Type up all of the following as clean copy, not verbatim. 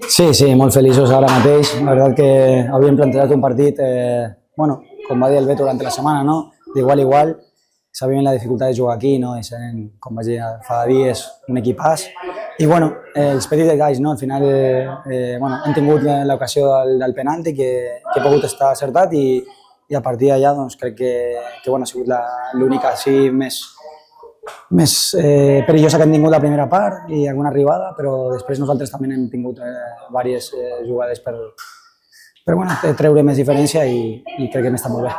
Sí, sí, molt feliços ara mateix. La veritat que havíem plantejat un partit, bueno, com va dir el Beto durant la setmana, no? D'igual a igual. Sabíem la dificultat de jugar aquí, no? I sent, com vaig dir fa dies, un equipàs. I bueno, els petits detalls, no? Al final bueno, hem tingut l'ocasió del penalti que he pogut estar acertat i a partir d'allà doncs, crec que bueno, ha sigut l'única així més perillosa que hem tingut la primera part i alguna arribada, però després nosaltres també hem tingut diverses jugades per bueno, treure més diferència i crec que hem estat molt bé.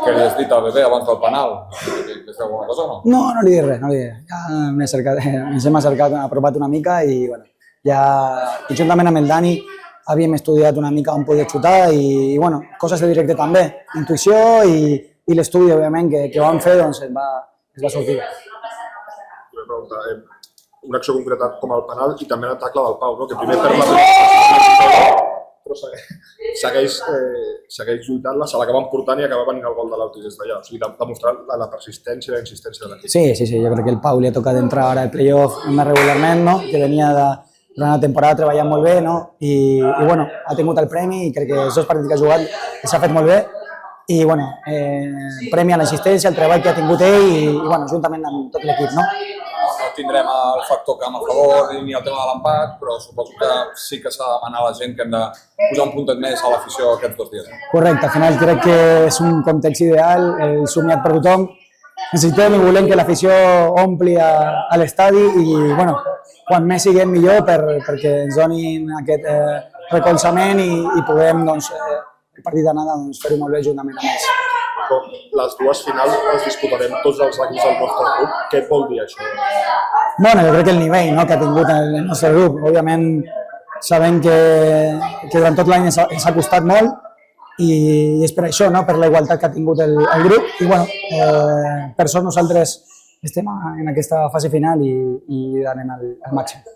Què li has dit al bebè abans del penal? Li has dit alguna cosa o no? No li he dit res, no li he dit res. Ja ens hem apropat una mica i bueno, ja juntament amb el Dani havíem estudiat una mica on podia xutar i bueno, coses de directe també, intuïció i l'estudi, òbviament, que vam fer doncs es va sortir. Una pregunta, una acció concreta com el penal i també el tacle del Pau, no? Que primer perd la primera però segueix lluitant-la, se l'acaba emportant i acaba venint el gol de l'Autis des d'allà. O sigui, demostrant la persistència i la insistència de l'equip. Sí, jo crec que el Pau li ha tocat entrar ara al playoff més regularment, no? Que venia durant la temporada treballant molt bé, no? I bueno, ha tingut el premi i crec que els dos partits que ha jugat s'ha fet molt bé i bueno, premi a l'assistència, el treball que ha tingut ell i bueno, juntament amb tot l'equip, no? No tindrem el factor camp a favor ni el tema de l'empat, però suposo que sí que s'ha de demanar a la gent que hem de posar un puntet més a l'afició aquests 2 dies. Correcte, al final crec que és un context ideal, somiat per tothom. Necessitem i volem que l'afició ompli a l'estadi i bueno, quan més siguem millor perquè ens donin aquest recolzament i puguem doncs, el partit d'anada doncs, fer-ho molt bé juntament amb ells. Les dues finals les disputarem tots els equips del nostre grup. Què et vol dir això? Bueno, jo crec que el nivell no, que ha tingut el nostre grup, òbviament sabem que durant tot l'any ens ha costat molt i és per això, no? Per la igualtat que ha tingut el grup i bueno, per sort nosaltres estem en aquesta fase final i anem al màxim.